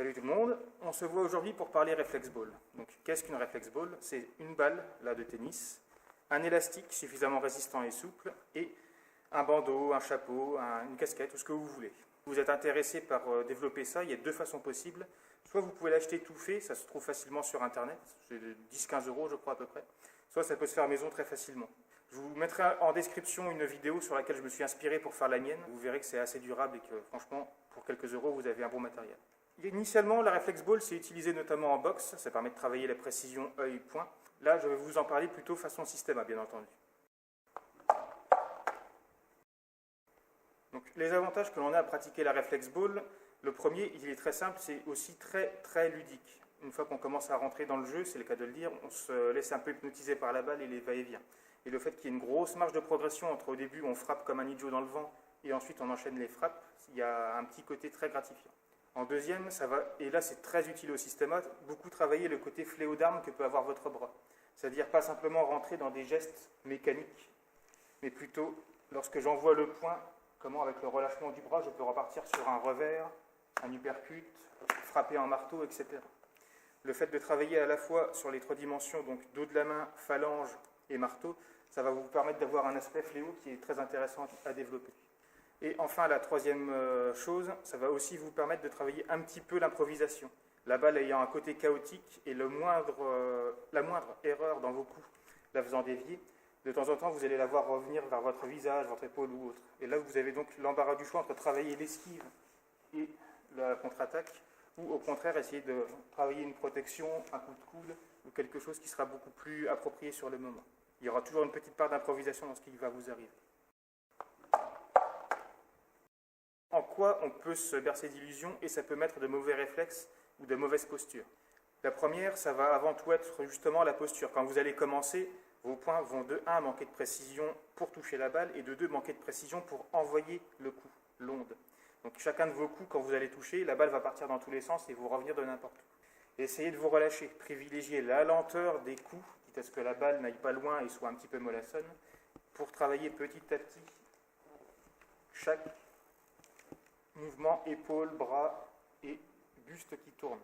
Salut tout le monde, on se voit aujourd'hui pour parler réflex ball. Donc qu'est-ce qu'une réflex ball? C'est une balle là, de tennis, un élastique suffisamment résistant et souple et un bandeau, un chapeau, une casquette, tout ce que vous voulez. Vous êtes intéressé par développer ça, il y a deux façons possibles. Soit vous pouvez l'acheter tout fait, ça se trouve facilement sur internet, c'est 10-15 € je crois à peu près. Soit ça peut se faire maison très facilement. Je vous mettrai en description une vidéo sur laquelle je me suis inspiré pour faire la mienne. Vous verrez que c'est assez durable et que franchement, pour quelques euros, vous avez un bon matériel. Initialement, la réflex ball s'est utilisée notamment en boxe, ça permet de travailler la précision œil-point. Là, je vais vous en parler plutôt façon système, bien entendu. Donc, les avantages que l'on a à pratiquer la réflex ball, le premier, il est très simple, c'est aussi très ludique. Une fois qu'on commence à rentrer dans le jeu, c'est le cas de le dire, on se laisse un peu hypnotiser par la balle et les va-et-vient. Et le fait qu'il y ait une grosse marge de progression entre au début, on frappe comme un idiot dans le vent, et ensuite on enchaîne les frappes, il y a un petit côté très gratifiant. En deuxième, ça va, et là c'est très utile au système, beaucoup travailler le côté fléau d'arme que peut avoir votre bras. C'est-à-dire pas simplement rentrer dans des gestes mécaniques, mais plutôt, lorsque j'envoie le poing, comment avec le relâchement du bras, je peux repartir sur un revers, un uppercut, frapper en marteau, etc. Le fait de travailler à la fois sur les trois dimensions, donc dos de la main, phalange et marteau, ça va vous permettre d'avoir un aspect fléau qui est très intéressant à développer. Et enfin, la troisième chose, ça va aussi vous permettre de travailler un petit peu l'improvisation. La balle ayant un côté chaotique et la moindre erreur dans vos coups la faisant dévier, de temps en temps, vous allez la voir revenir vers votre visage, votre épaule ou autre. Et là, vous avez donc l'embarras du choix entre travailler l'esquive et la contre-attaque, ou au contraire, essayer de travailler une protection, un coup de coude, ou quelque chose qui sera beaucoup plus approprié sur le moment. Il y aura toujours une petite part d'improvisation dans ce qui va vous arriver. En quoi on peut se bercer d'illusions et ça peut mettre de mauvais réflexes ou de mauvaises postures. La première, ça va avant tout être justement la posture. Quand vous allez commencer, vos poings vont de 1 manquer de précision pour toucher la balle et de 2 manquer de précision pour envoyer le coup, l'onde. Donc chacun de vos coups, quand vous allez toucher, la balle va partir dans tous les sens et vous revenir de n'importe où. Essayez de vous relâcher, privilégiez la lenteur des coups, quitte à ce que la balle n'aille pas loin et soit un petit peu mollassonne, pour travailler petit à petit chaque mouvement, épaules, bras et buste qui tourne.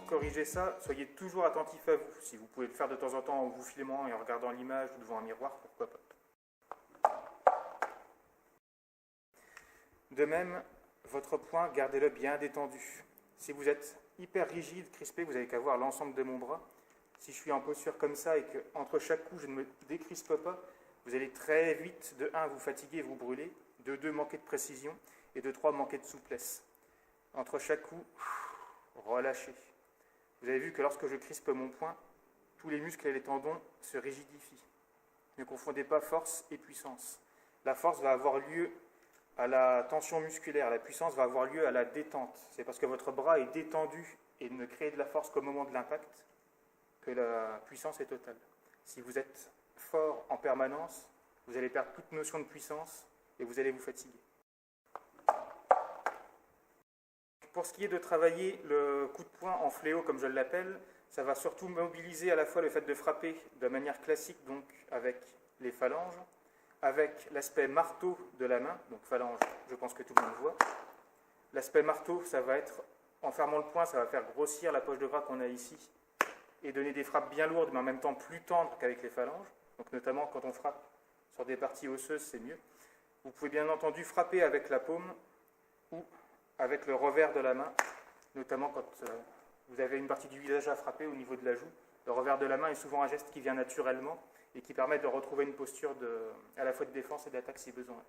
Corriger ça, soyez toujours attentif à vous. Si vous pouvez le faire de temps en temps en vous filmant et en regardant l'image ou devant un miroir, pourquoi pas. De même, votre poing, gardez-le bien détendu. Si vous êtes hyper rigide, crispé, vous n'avez qu'à voir l'ensemble de mon bras. Si je suis en posture comme ça et qu'entre chaque coup je ne me décrispe pas, vous allez très vite, de 1, vous fatiguer, vous brûler, de 2, manquer de précision, et de 3, manquer de souplesse. Entre chaque coup, relâchez. Vous avez vu que lorsque je crispe mon poing, tous les muscles et les tendons se rigidifient. Ne confondez pas force et puissance. La force va avoir lieu à la tension musculaire, la puissance va avoir lieu à la détente. C'est parce que votre bras est détendu et ne crée de la force qu'au moment de l'impact que la puissance est totale. Si vous êtes fort en permanence, vous allez perdre toute notion de puissance et vous allez vous fatiguer. Pour ce qui est de travailler le coup de poing en fléau, comme je l'appelle, ça va surtout mobiliser à la fois le fait de frapper de manière classique, donc avec les phalanges, avec l'aspect marteau de la main, donc phalange, je pense que tout le monde voit. L'aspect marteau, ça va être, en fermant le poing, ça va faire grossir la poche de bras qu'on a ici et donner des frappes bien lourdes, mais en même temps plus tendres qu'avec les phalanges. Donc notamment quand on frappe sur des parties osseuses, c'est mieux. Vous pouvez bien entendu frapper avec la paume ou avec le revers de la main, notamment quand vous avez une partie du visage à frapper au niveau de la joue. Le revers de la main est souvent un geste qui vient naturellement et qui permet de retrouver une posture à la fois de défense et d'attaque si besoin.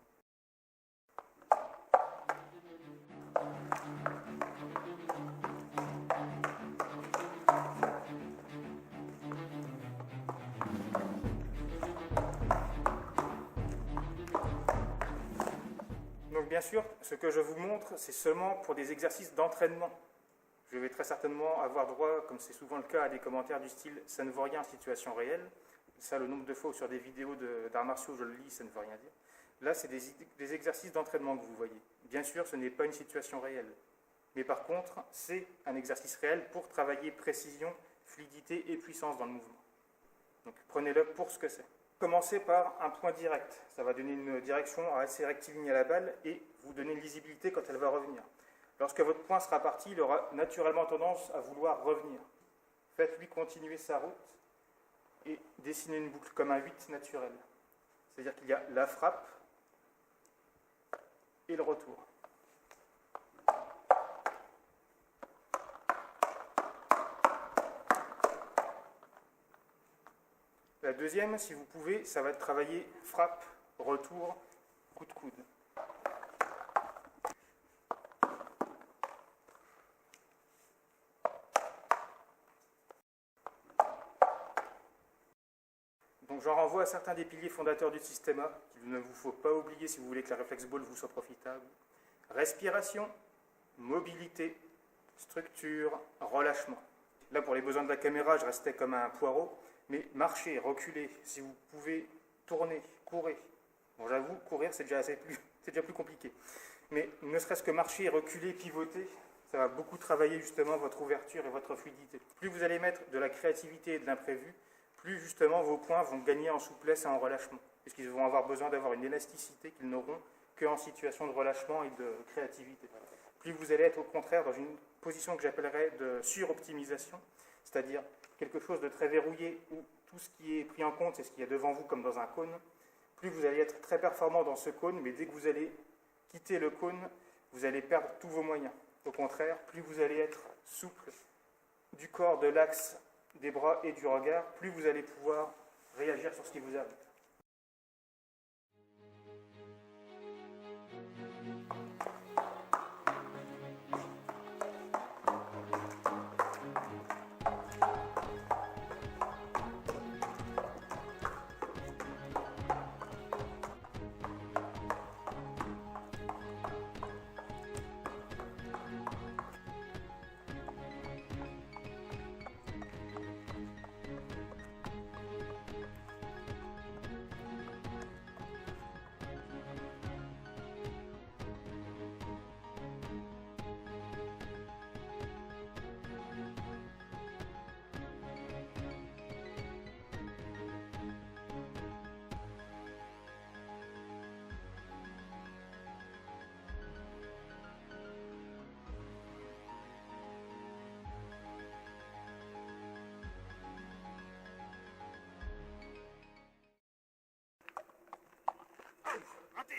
Donc bien sûr, ce que je vous montre, c'est seulement pour des exercices d'entraînement. Je vais très certainement avoir droit, comme c'est souvent le cas, à des commentaires du style « ça ne vaut rien en situation réelle ». ça, le nombre de fois sur des vidéos d'arts martiaux, je le lis, ça ne veut rien dire. Là, c'est des exercices d'entraînement que vous voyez. Bien sûr, ce n'est pas une situation réelle. Mais par contre, c'est un exercice réel pour travailler précision, fluidité et puissance dans le mouvement. Donc prenez-le pour ce que c'est. Commencez par un point direct. Ça va donner une direction assez rectiligne à la balle et vous donner une lisibilité quand elle va revenir. Lorsque votre point sera parti, il aura naturellement tendance à vouloir revenir. Faites-lui continuer sa route et dessinez une boucle comme un 8 naturel. C'est-à-dire qu'il y a la frappe et le retour. La deuxième, si vous pouvez, ça va être travailler frappe, retour, coup de coude. Donc j'en renvoie à certains des piliers fondateurs du système A, qu'il ne vous faut pas oublier si vous voulez que la réflexe ball vous soit profitable. Respiration, mobilité, structure, relâchement. Là, pour les besoins de la caméra, je restais comme un poireau. Mais marcher, reculer, si vous pouvez tourner, courir. Bon, j'avoue, courir, c'est déjà plus compliqué. Mais ne serait-ce que marcher, reculer, pivoter, ça va beaucoup travailler justement votre ouverture et votre fluidité. Plus vous allez mettre de la créativité et de l'imprévu, plus justement vos points vont gagner en souplesse et en relâchement. Puisqu'ils vont avoir besoin d'avoir une élasticité qu'ils n'auront qu'en situation de relâchement et de créativité. Plus vous allez être au contraire dans une position que j'appellerais de suroptimisation, c'est-à-dire quelque chose de très verrouillé où tout ce qui est pris en compte, c'est ce qu'il y a devant vous comme dans un cône. Plus vous allez être très performant dans ce cône, mais dès que vous allez quitter le cône, vous allez perdre tous vos moyens. Au contraire, plus vous allez être souple du corps, de l'axe, des bras et du regard, plus vous allez pouvoir réagir sur ce qui vous arrive. Raté.